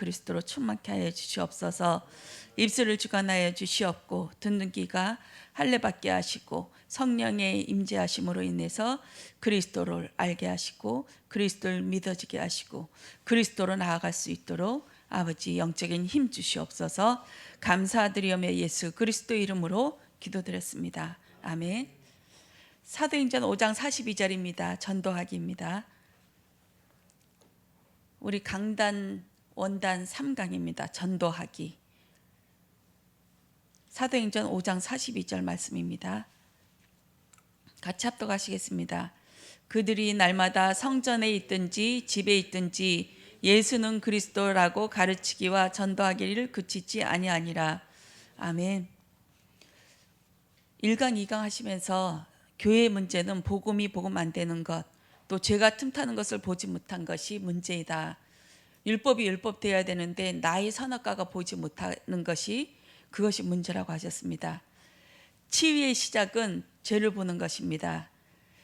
그리스도로 충만케 하여 주시옵소서. 입술을 주관하여 주시옵고 듣는 귀가 할례받게 하시고 성령의 임재하심으로 인해서 그리스도를 알게 하시고 그리스도를 믿어지게 하시고 그리스도로 나아갈 수 있도록 아버지 영적인 힘 주시옵소서. 감사드리오며 예수 그리스도 이름으로 기도드렸습니다. 아멘. 사도행전 5장 42절입니다. 전도하기입니다. 우리 강단 원단 3강입니다. 전도하기. 사도행전 5장 42절 말씀입니다. 같이 합독하시겠습니다. 그들이 날마다 성전에 있든지 집에 있든지 예수는 그리스도라고 가르치기와 전도하기를 그치지 아니하니라. 아멘. 1강 2강 하시면서 교회의 문제는 복음이 복음 안 되는 것, 또 죄가 틈타는 것을 보지 못한 것이 문제이다. 율법이 율법 되어야 되는데 나의 선악과가 보지 못하는 것이 그것이 문제라고 하셨습니다. 치유의 시작은 죄를 보는 것입니다.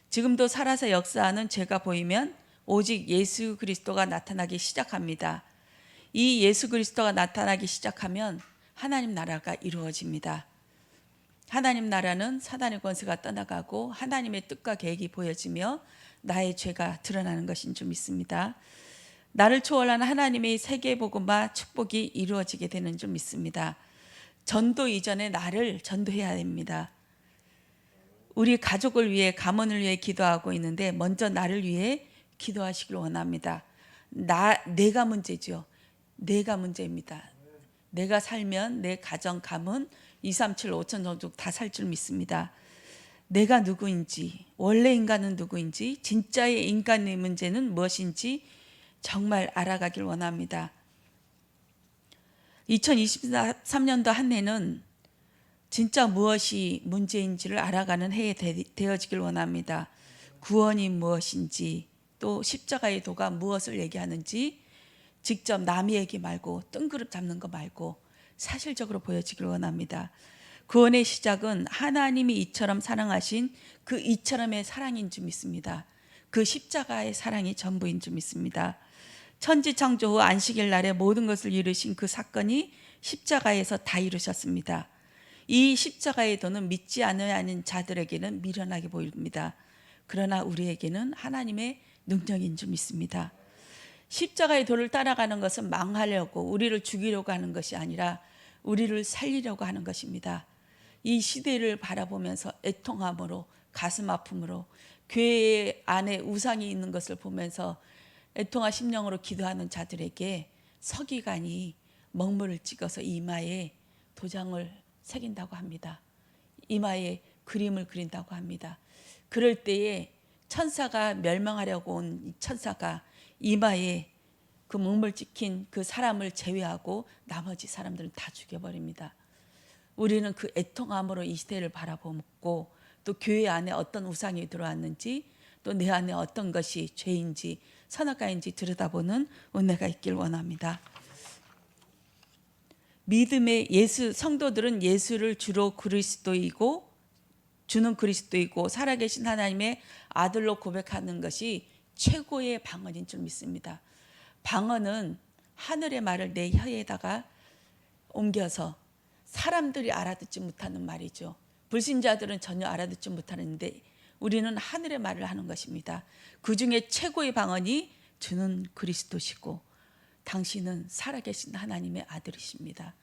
지금도 살아서 역사하는 죄가 보이면 오직 예수 그리스도가 나타나기 시작합니다. 이 예수 그리스도가 나타나기 시작하면 하나님 나라가 이루어집니다. 하나님 나라는 사단의 권세가 떠나가고 하나님의 뜻과 계획이 보여지며 나의 죄가 드러나는 것인 줄 믿습니다. 나를 초월하는 하나님의 세계복음화 축복이 이루어지게 되는 줄 믿습니다. 전도 이전에 나를 전도해야 됩니다. 우리 가족을 위해 가문을 위해 기도하고 있는데 먼저 나를 위해 기도하시길 원합니다. 내가 문제죠. 내가 문제입니다. 내가 살면 내 가정, 가문, 2, 3, 7, 5천 종족 다 살 줄 믿습니다. 내가 누구인지, 원래 인간은 누구인지, 진짜의 인간의 문제는 무엇인지 정말 알아가길 원합니다. 2023년도 한 해는 진짜 무엇이 문제인지를 알아가는 해에 되어지길 원합니다. 구원이 무엇인지, 또 십자가의 도가 무엇을 얘기하는지 직접 남의 얘기 말고 뜬그릇 잡는 거 말고 사실적으로 보여지길 원합니다. 구원의 시작은 하나님이 이처럼 사랑하신 그 이처럼의 사랑인 줄 믿습니다. 그 십자가의 사랑이 전부인 줄 믿습니다. 천지창조 후 안식일 날에 모든 것을 이루신 그 사건이 십자가에서 다 이루셨습니다. 이 십자가의 도는 믿지 않아야 하는 자들에게는 미련하게 보입니다. 그러나 우리에게는 하나님의 능력인 줄 믿습니다. 십자가의 도를 따라가는 것은 망하려고 우리를 죽이려고 하는 것이 아니라 우리를 살리려고 하는 것입니다. 이 시대를 바라보면서 애통함으로 가슴 아픔으로 교회 안에 우상이 있는 것을 보면서 애통한 심령으로 기도하는 자들에게 서기관이 먹물을 찍어서 이마에 도장을 새긴다고 합니다. 이마에 그림을 그린다고 합니다. 그럴 때에 천사가 멸망하려고 온 천사가 이마에 그 먹물 찍힌 그 사람을 제외하고 나머지 사람들은 다 죽여버립니다. 우리는 그 애통함으로 이 시대를 바라보고 또 교회 안에 어떤 우상이 들어왔는지 또 내 안에 어떤 것이 죄인지 선악과인지 들여다보는 은혜가 있길 원합니다. 믿음의 성도들은 예수를 주로 그리스도이고 주는 그리스도이고 살아계신 하나님의 아들로 고백하는 것이 최고의 방언인 줄 믿습니다. 방언은 하늘의 말을 내 혀에다가 옮겨서 사람들이 알아듣지 못하는 말이죠. 불신자들은 전혀 알아듣지 못하는데 우리는 하늘의 말을 하는 것입니다. 그 중에 최고의 방언이 주는 그리스도시고 당신은 살아계신 하나님의 아들이십니다.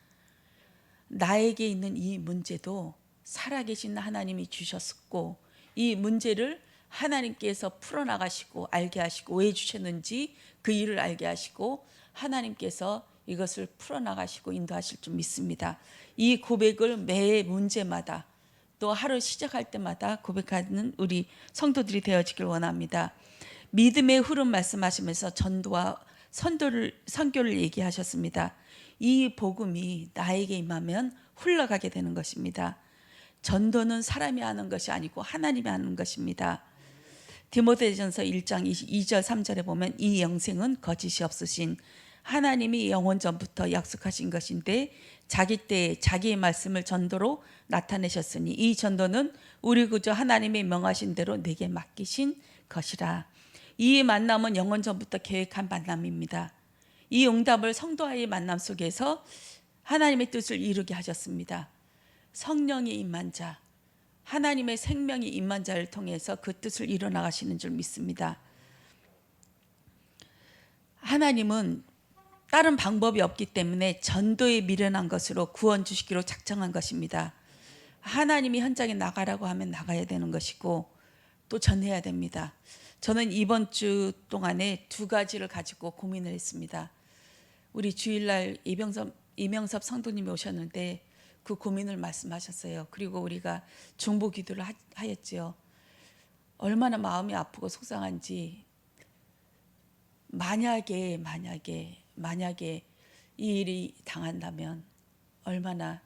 나에게 있는 이 문제도 살아계신 하나님이 주셨고 이 문제를 하나님께서 풀어나가시고 알게 하시고 왜 주셨는지 그 일을 알게 하시고 하나님께서 이것을 풀어나가시고 인도하실 줄 믿습니다. 이 고백을 매 문제마다 또 하루 시작할 때마다 고백하는 우리 성도들이 되어지길 원합니다. 믿음의 흐름 말씀하시면서 전도와 선교를 얘기하셨습니다. 이 복음이 나에게 임하면 흘러가게 되는 것입니다. 전도는 사람이 하는 것이 아니고 하나님이 하는 것입니다. 디모데전서 1장 2절 3절에 보면 이 영생은 거짓이 없으신 하나님이 영원 전부터 약속하신 것인데 자기 때에 자기의 말씀을 전도로 나타내셨으니 이 전도는 우리 구주 하나님이 명하신 대로 내게 맡기신 것이라. 이 만남은 영원 전부터 계획한 만남입니다. 이 응답을 성도와의 만남 속에서 하나님의 뜻을 이루게 하셨습니다. 성령이 임한 자, 하나님의 생명이 임한 자를 통해서 그 뜻을 이뤄나가시는 줄 믿습니다. 하나님은 다른 방법이 없기 때문에 전도에 미련한 것으로 구원 주시기로 작정한 것입니다. 하나님이 현장에 나가라고 하면 나가야 되는 것이고 또 전해야 됩니다. 저는 이번 주 동안에 두 가지를 가지고 고민을 했습니다. 우리 주일날 이명섭 성도님이 오셨는데 그 고민을 말씀하셨어요. 그리고 우리가 중보 기도를 하였지요. 얼마나 마음이 아프고 속상한지, 만약에 이 일이 당한다면 얼마나,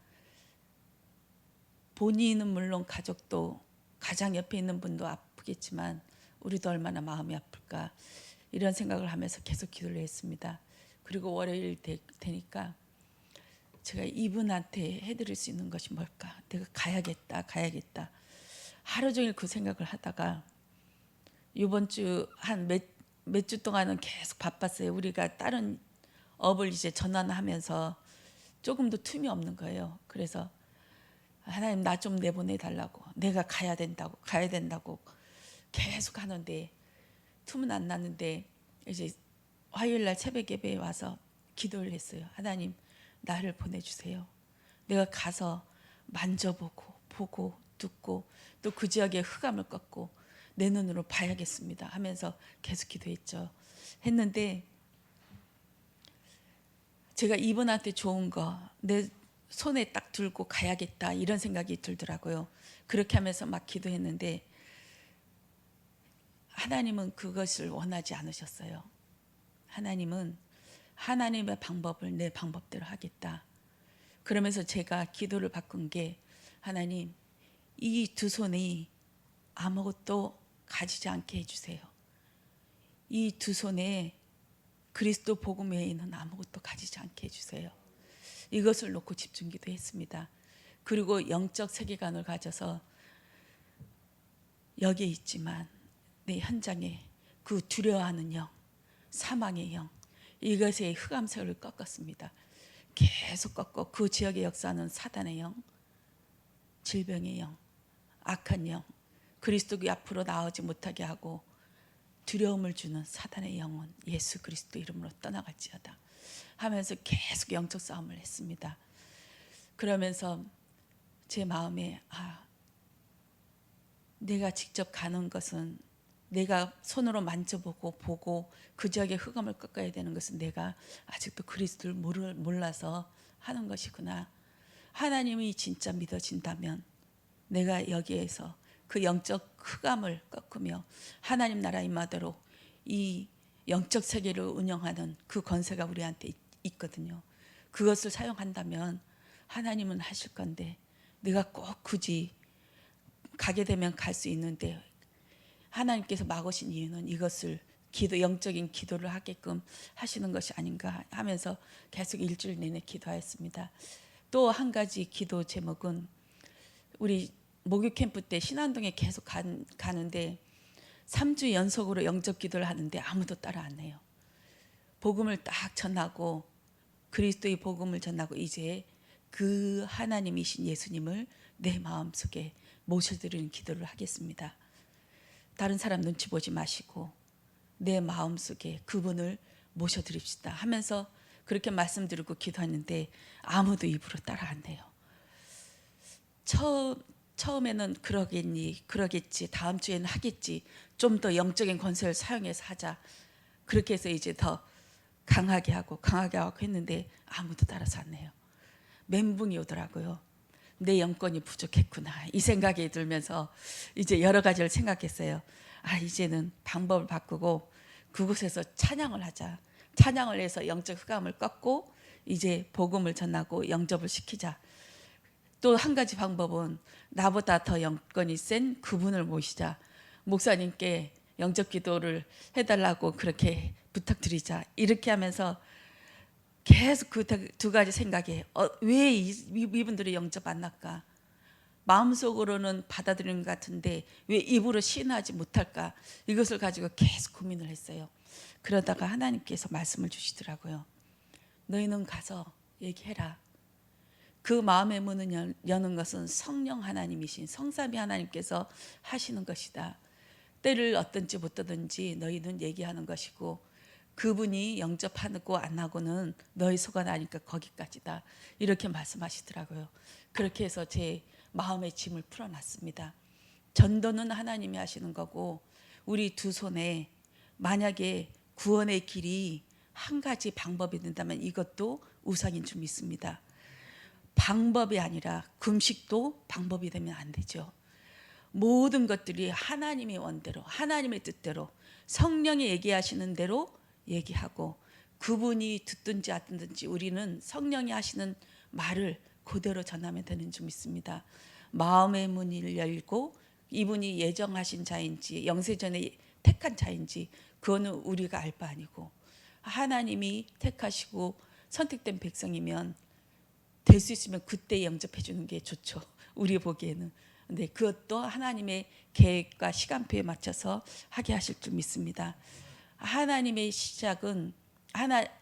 본인은 물론 가족도 가장 옆에 있는 분도 아프겠지만 우리도 얼마나 마음이 아플까, 이런 생각을 하면서 계속 기도를 했습니다. 그리고 월요일 되니까 제가 이분한테 해드릴 수 있는 것이 뭘까, 내가 가야겠다. 하루 종일 그 생각을 하다가 이번 주 한 몇 주 동안은 계속 바빴어요. 우리가 다른 업을 이제 전환하면서 조금도 틈이 없는 거예요. 그래서 하나님 나 좀 내보내 달라고, 내가 가야 된다고 계속 하는데 틈은 안 났는데, 이제 화요일 날 새벽 예배에 와서 기도를 했어요. 하나님 나를 보내주세요. 내가 가서 만져보고 보고 듣고 또 그 지역의 흑암을 꺾고 내 눈으로 봐야겠습니다 하면서 계속 했는데 제가 이분한테 좋은 거 내 손에 딱 들고 가야겠다, 이런 생각이 들더라고요. 그렇게 하면서 막 기도했는데 하나님은 그것을 원하지 않으셨어요. 하나님은 하나님의 방법을 내 방법대로 하겠다. 그러면서 제가 기도를 바꾼 게, 하나님 이 두 손이 아무것도 가지지 않게 해주세요. 이 두 손에 그리스도 복음 외에는 아무것도 가지지 않게 해주세요. 이것을 놓고 집중 기도했습니다. 그리고 영적 세계관을 가져서 여기에 있지만 내 현장에 그 두려워하는 영, 사망의 영, 이것의 흑암세를 꺾었습니다. 계속 꺾고 그 지역에 역사하는 사단의 영, 질병의 영, 악한 영, 그리스도 앞으로 나오지 못하게 하고 두려움을 주는 사단의 영혼 예수 그리스도 이름으로 떠나갈지어다 하면서 계속 영적 싸움을 했습니다. 그러면서 제 마음에 내가 직접 가는 것은, 내가 손으로 만져보고 보고 그 지역의 흑암을 꺾어야 되는 것은 내가 아직도 그리스도를 몰라서 하는 것이구나. 하나님이 진짜 믿어진다면 내가 여기에서 그 영적 흑암을 꺾으며 하나님 나라 임하도록 이 영적 세계를 운영하는 그 권세가 우리한테 있거든요. 그것을 사용한다면 하나님은 하실 건데, 내가 꼭 굳이 가게 되면 갈 수 있는데 하나님께서 막으신 이유는 이것을 영적인 기도를 하게끔 하시는 것이 아닌가 하면서 계속 일주일 내내 기도하였습니다. 또 한 가지 기도 제목은, 우리 목요 캠프 때 신안동에 계속 가는데 3주 연속으로 영적 기도를 하는데 아무도 따라 안 해요. 복음을 딱 전하고 그리스도의 복음을 전하고 이제 그 하나님이신 예수님을 내 마음속에 모셔드리는 기도를 하겠습니다. 다른 사람 눈치 보지 마시고 내 마음속에 그분을 모셔드립시다 하면서 그렇게 말씀드리고 기도했는데 아무도 입으로 따라 안 해요. 처음에는 그러겠지, 다음 주에는 하겠지, 좀 더 영적인 권세를 사용해서 하자, 그렇게 해서 이제 더 강하게 하고 했는데 아무도 따라서 안 해요. 멘붕이 오더라고요. 내 영권이 부족했구나, 이 생각이 들면서 이제 여러 가지를 생각했어요. 이제는 방법을 바꾸고 그곳에서 찬양을 하자. 찬양을 해서 영적 흑암을 꺾고 이제 복음을 전하고 영접을 시키자. 또 한 가지 방법은 나보다 더 영권이 센 그분을 모시자. 목사님께 영적 기도를 해달라고 그렇게 부탁드리자. 이렇게 하면서 계속 그 두 가지 생각에 왜 이분들이 영접 안 날까? 마음속으로는 받아들이는 것 같은데 왜 입으로 시인하지 못할까? 이것을 가지고 계속 고민을 했어요. 그러다가 하나님께서 말씀을 주시더라고요. 너희는 가서 얘기해라. 그 마음의 문을 여는 것은 성령 하나님이신 성삼위 하나님께서 하시는 것이다. 때를 어떤지 못하든지 너희는 얘기하는 것이고 그분이 영접하고 안 하고는 너희 소가 나니까 거기까지다. 이렇게 말씀하시더라고요. 그렇게 해서 제 마음의 짐을 풀어놨습니다. 전도는 하나님이 하시는 거고 우리 두 손에 만약에 구원의 길이 한 가지 방법이 된다면 이것도 우상인 줄 믿습니다. 방법이 아니라 금식도 방법이 되면 안 되죠. 모든 것들이 하나님의 원대로 하나님의 뜻대로 성령이 얘기하시는 대로 얘기하고 그분이 듣든지 안 듣든지 우리는 성령이 하시는 말을 그대로 전하면 되는 줄 믿습니다. 마음의 문을 열고 이분이 예정하신 자인지 영세전에 택한 자인지 그거는 우리가 알 바 아니고 하나님이 택하시고 선택된 백성이면 될 수 있으면 그때 영접해 주는 게 좋죠. 우리 보기에는. 근데 그것도 하나님의 계획과 시간표에 맞춰서 하게 하실 줄 믿습니다. 하나님의 시작은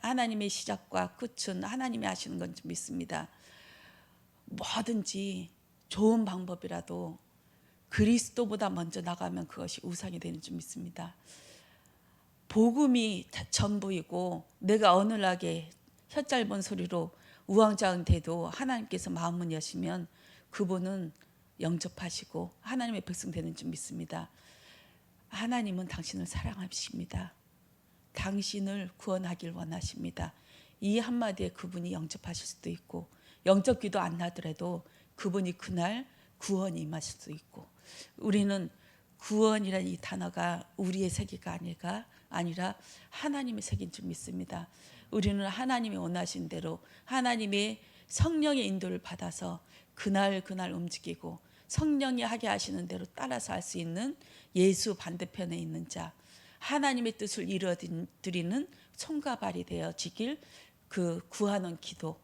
하나님의 시작과 끝은 하나님이 하시는 건 줄 믿습니다. 뭐든지 좋은 방법이라도 그리스도보다 먼저 나가면 그것이 우상이 되는 줄 믿습니다. 복음이 전부이고 내가 어눌하게 혀짧은 소리로 우왕좌왕돼도 하나님께서 마음을 여시면 그분은 영접하시고 하나님의 백성 되는 줄 믿습니다. 하나님은 당신을 사랑하십니다. 당신을 구원하길 원하십니다. 이 한마디에 그분이 영접하실 수도 있고 영접 기도 안 하더라도 그분이 그날 구원이 임하실 수도 있고 우리는 구원이라는 이 단어가 우리의 세계가 아니라 하나님의 세계인 줄 믿습니다. 우리는 하나님이 원하신 대로 하나님의 성령의 인도를 받아서 그날 움직이고 성령이 하게 하시는 대로 따라서 할 수 있는 예수 반대편에 있는 자 하나님의 뜻을 이루어드리는 손과 발이 되어지길 그 구하는 기도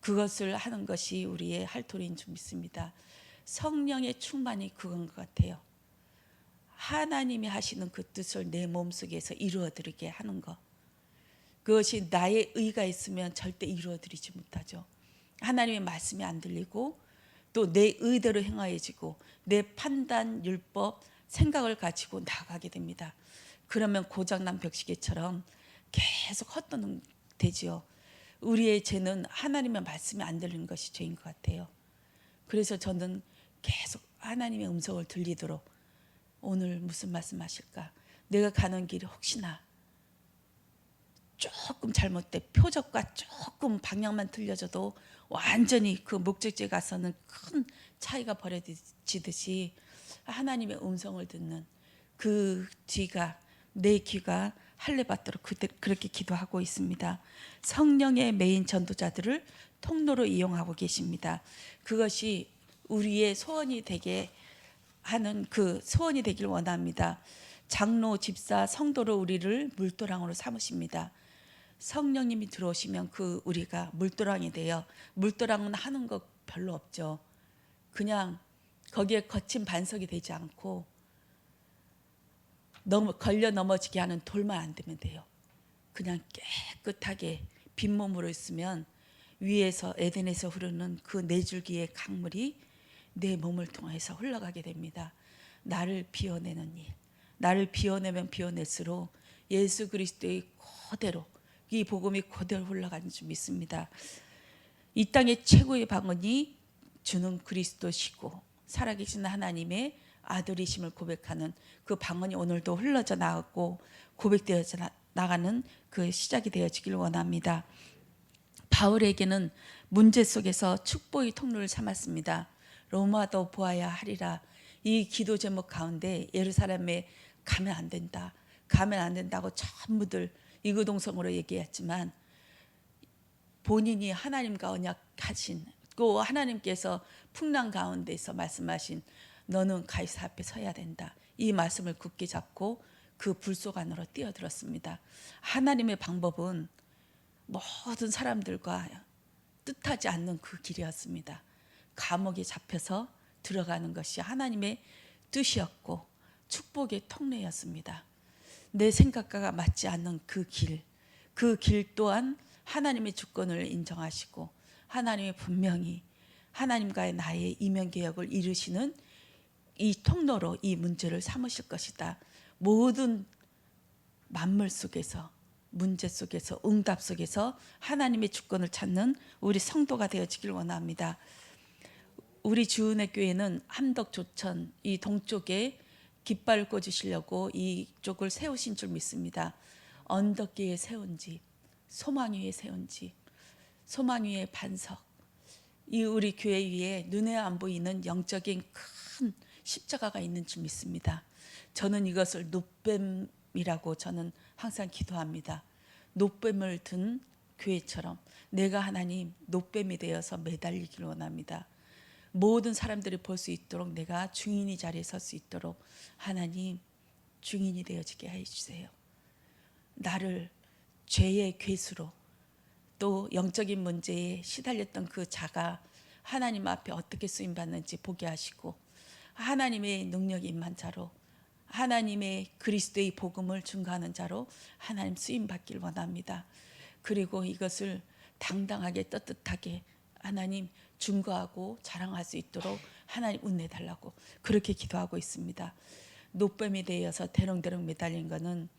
그것을 하는 것이 우리의 할 도리인 줄 믿습니다. 성령의 충만이 그건 것 같아요. 하나님이 하시는 그 뜻을 내 몸속에서 이루어드리게 하는 것 그것이 나의 의가 있으면 절대 이루어드리지 못하죠. 하나님의 말씀이 안 들리고 또 내 의대로 행하여지고 내 판단, 율법, 생각을 가지고 나가게 됩니다. 그러면 고장난 벽시계처럼 계속 헛도는 되지요. 우리의 죄는 하나님의 말씀이 안 들리는 것이 죄인 것 같아요. 그래서 저는 계속 하나님의 음성을 들리도록 오늘 무슨 말씀하실까? 내가 가는 길이 혹시나 조금 잘못돼 표적과 조금 방향만 틀려져도 완전히 그 목적지에 가서는 큰 차이가 벌어지듯이 하나님의 음성을 듣는 그 뒤가 내 귀가 할례받도록 그렇게 기도하고 있습니다. 성령의 메인 전도자들을 통로로 이용하고 계십니다. 그것이 우리의 소원이 되게 하는 그 소원이 되길 원합니다. 장로, 집사, 성도로 우리를 물도랑으로 삼으십니다. 성령님이 들어오시면 그 우리가 물도랑이 되어 물도랑은 하는 것 별로 없죠. 그냥 거기에 거친 반석이 되지 않고 걸려 넘어지게 하는 돌만 안 되면 돼요. 그냥 깨끗하게 빈몸으로 있으면 위에서 에덴에서 흐르는 그 네 줄기의 강물이 내 몸을 통해서 흘러가게 됩니다. 나를 비워내는 일. 나를 비워내면 비워낼수록 예수 그리스도의 그대로 이 복음이 그대로 흘러가는 줄 믿습니다. 이 땅의 최고의 방언이 주는 그리스도시고 살아계신 하나님의 아들이심을 고백하는 그 방언이 오늘도 흘러져 나가고 고백되어져 나가는 그 시작이 되어지길 원합니다. 바울에게는 문제 속에서 축복의 통로를 삼았습니다. 로마도 보아야 하리라. 이 기도 제목 가운데 예루살렘에 가면 안 된다. 가면 안 된다고 전부들 이구동성으로 얘기했지만 본인이 하나님과 언약하신 그 하나님께서 풍랑 가운데서 말씀하신 너는 가이사 앞에 서야 된다. 이 말씀을 굳게 잡고 그 불 속 안으로 뛰어들었습니다. 하나님의 방법은 모든 사람들과 뜻하지 않는 그 길이었습니다. 감옥에 잡혀서 들어가는 것이 하나님의 뜻이었고 축복의 통로였습니다. 내 생각과 맞지 않는 그 길 또한 하나님의 주권을 인정하시고 하나님의 분명히 하나님과의 나의 이면개혁을 이루시는 이 통로로 이 문제를 삼으실 것이다. 모든 만물 속에서, 문제 속에서, 응답 속에서 하나님의 주권을 찾는 우리 성도가 되어지길 원합니다. 우리 주은혜 교회는 함덕 조천 이 동쪽에 깃발을 꽂으시려고 이쪽을 세우신 줄 믿습니다. 언덕 위에 세운 집, 소망 위에 세운 집, 소망 위에 반석, 이 우리 교회 위에 눈에 안 보이는 영적인 큰 십자가가 있는 줄 믿습니다. 저는 이것을 노뱀이라고 저는 항상 기도합니다. 노뱀을 든 교회처럼 내가 하나님 노뱀이 되어서 매달리길 원합니다. 모든 사람들이 볼 수 있도록 내가 중인이 자리에 설 수 있도록 하나님 중인이 되어지게 해주세요. 나를 죄의 괴수로 또 영적인 문제에 시달렸던 그 자가 하나님 앞에 어떻게 쓰임받는지 보게 하시고 하나님의 능력이 임한 자로 하나님의 그리스도의 복음을 증거하는 자로 하나님 쓰임받길 원합니다. 그리고 이것을 당당하게 떳떳하게 하나님 증거하고 자랑할 수 있도록 하나님 은혜 달라고 그렇게 기도하고 있습니다. 노뱀이 되어서 대롱대롱 매달린 거는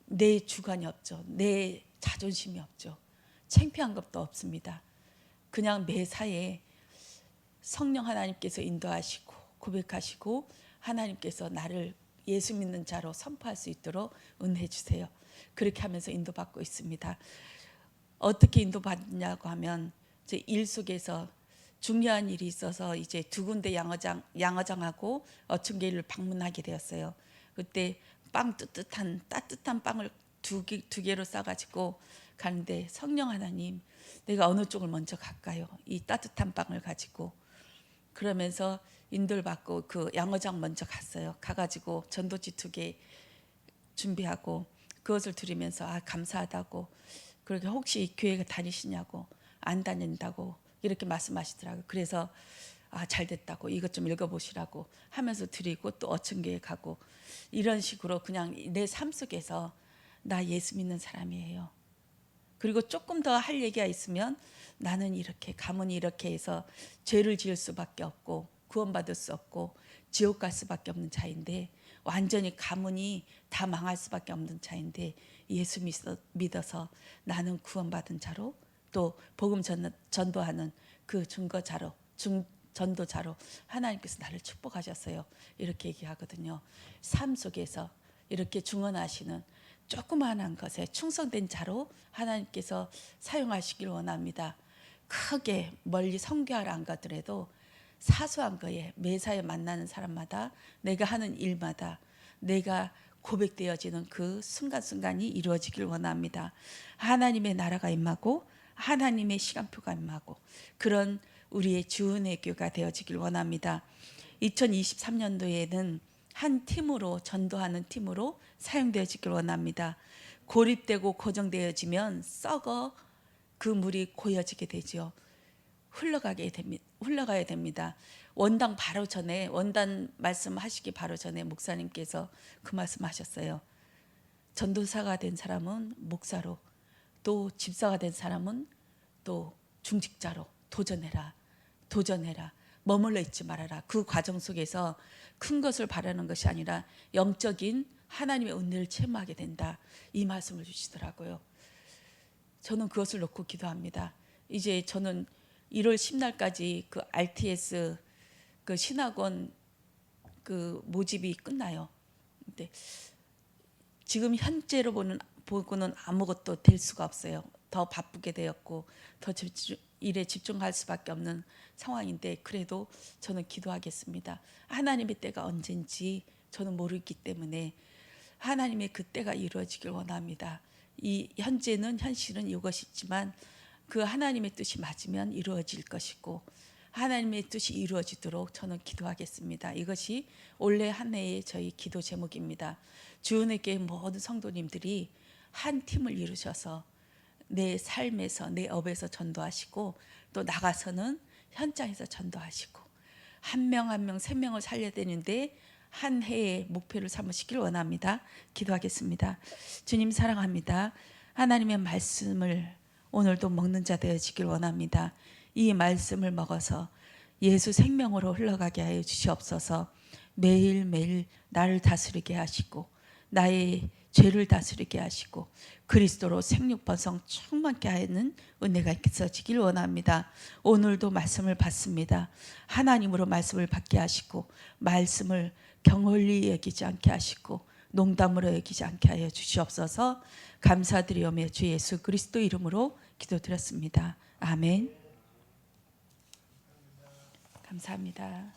내 주관이 없죠. 내 자존심이 없죠. 창피한 것도 없습니다. 그냥 매사에 성령 하나님께서 인도하시고 고백하시고 하나님께서 나를 예수 믿는 자로 선포할 수 있도록 은혜해 주세요. 그렇게 하면서 인도받고 있습니다. 어떻게 인도받냐고 하면 제 일 속에서 중요한 일이 있어서 이제 두 군데 양어장하고 어촌계를 방문하게 되었어요. 그때 빵 따뜻한 빵을 두 개로 싸가지고 가는데 성령 하나님 내가 어느 쪽을 먼저 갈까요? 이 따뜻한 빵을 가지고 그러면서 인도를 받고 그 양어장 먼저 갔어요. 가가지고 전도지 2개 준비하고 그것을 드리면서 감사하다고 그렇게 혹시 교회 다니시냐고 안 다닌다고 이렇게 말씀하시더라고요. 그래서 잘 됐다고 이것 좀 읽어보시라고 하면서 드리고 또 어촌교회 가고 이런 식으로 그냥 내 삶 속에서 나 예수 믿는 사람이에요. 그리고 조금 더 할 얘기가 있으면 나는 이렇게 가문이 이렇게 해서 죄를 지을 수밖에 없고 구원받을 수 없고 지옥 갈 수밖에 없는 자인데 완전히 가문이 다 망할 수밖에 없는 자인데 예수 믿어서 나는 구원받은 자로 또 복음 전도하는 그 증거자로 전도자로 하나님께서 나를 축복하셨어요. 이렇게 얘기하거든요. 삶 속에서 이렇게 중언하시는 조그마한 것에 충성된 자로 하나님께서 사용하시길 원합니다. 크게 멀리 선교하러 안 가더라도 사소한 거에 매사에 만나는 사람마다 내가 하는 일마다 내가 고백되어지는 그 순간순간이 이루어지길 원합니다. 하나님의 나라가 임하고 하나님의 시간표가 임하고 그런 우리의 주은혜 교가 되어지길 원합니다. 2023년도에는 한 팀으로 전도하는 팀으로 사용되어지길 원합니다. 고립되고 고정되어지면 썩어 그 물이 고여지게 되죠. 흘러가야 됩니다. 원당 바로 전에 원단 말씀하시기 바로 전에 목사님께서 그 말씀하셨어요. 전도사가 된 사람은 목사로 또 집사가 된 사람은 또 중직자로 도전해라. 머물러 있지 말아라. 그 과정 속에서 큰 것을 바라는 것이 아니라 영적인 하나님의 은혜를 체험하게 된다. 이 말씀을 주시더라고요. 저는 그것을 놓고 기도합니다. 이제 저는 1월 10날까지 그 RTS 그 신학원 그 모집이 끝나요. 근데 지금 현재로 보고는 아무것도 될 수가 없어요. 더 바쁘게 되었고 더 일에 집중할 수밖에 없는 상황인데 그래도 저는 기도하겠습니다. 하나님의 때가 언젠지 저는 모르기 때문에 하나님의 그 때가 이루어지길 원합니다. 이 현실은 이것이 있지만 그 하나님의 뜻이 맞으면 이루어질 것이고 하나님의 뜻이 이루어지도록 저는 기도하겠습니다. 이것이 올해 한 해의 저희 기도 제목입니다. 주은혜 교회 모든 성도님들이 한 팀을 이루셔서 내 삶에서 내 업에서 전도하시고 또 나가서는 현장에서 전도하시고 한 명 한 명 생명을 살려야 되는데 한 해의 목표를 삼으시길 원합니다. 기도하겠습니다. 주님 사랑합니다. 하나님의 말씀을 오늘도 먹는 자 되어지길 원합니다. 이 말씀을 먹어서 예수 생명으로 흘러가게 하여 주시옵소서. 매일매일 나를 다스리게 하시고 나의 죄를 다스리게 하시고 그리스도로 생육번성 충만케 하는 은혜가 있어지길 원합니다. 오늘도 말씀을 받습니다. 하나님으로 말씀을 받게 하시고 말씀을 경홀리 여기지 않게 하시고 농담으로 여기지 않게 하여 주시옵소서. 감사드리오며 주 예수 그리스도 이름으로 기도드렸습니다. 아멘. 감사합니다.